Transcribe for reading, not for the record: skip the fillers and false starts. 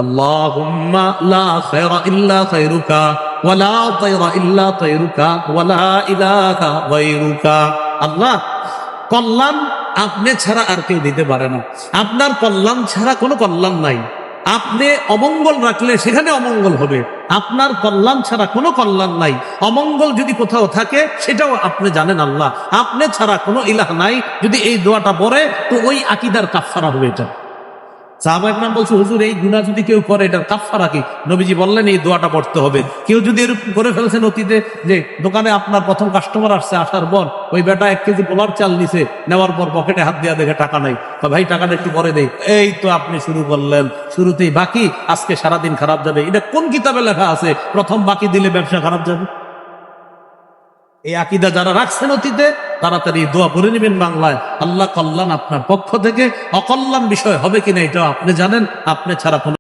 আল্লাহুম্মা লা খায়রা ইল্লা খায়রুকা ওয়া লা তায়রা ইল্লা তায়রুকা ওয়া লা ইলাহা গায়রুকা। আল্লাহ, কল্যাণ আপনি ছাড়া আর কেউ দিতে পারে না। আপনার কল্যাণ ছাড়া কোনো কল্যাণ নাই। আপনি অমঙ্গল রাখলে সেখানে অমঙ্গল হবে। আপনার কল্যাণ ছাড়া কোনো কল্যাণ নাই। অমঙ্গল যদি কোথাও থাকে সেটাও আপনি জানেন আল্লাহ। আপনি ছাড়া কোনো ইলাহ নাই। যদি এই দোয়াটা পড়ে তো ওই আকীদার কাফফারা হবে এটা। সাহাবা ইকরাম বলছে, হুজুর এই গুনাহ যদি কেউ করে এটার কাফফারা কি? নবীজি বললেন এই দোয়াটা পড়তে হবে। কেউ যদি এরকম করে ফেলেছেন অতীতে যে দোকানে আপনার প্রথম কাস্টমার আসছে, আসার পর ওই বেটা 1 কেজি পোলার চাল নিছে, নেওয়ার পর পকেটে হাত দিয়া দেখে টাকা নাই, ভাই টাকাটা একটু পরে দেই, এই তো আপনি শুরু করলেন, শুরুতেই বাকি, আজকে সারাদিন খারাপ যাবে। এটা কোন কিতাবে লেখা আছে প্রথম বাকি দিলে ব্যবসা খারাপ যাবে? এই আকীদা যারা রাখছেন অতীতে তাড়াতাড়ি দোয়া করে নেবেন বাংলায়। আল্লাহ কল্যাণ আপনার পক্ষ থেকে, অকল্যাণ বিষয় হবে কিনা এটাও আপনি জানেন। আপনি ছাড়া কোনো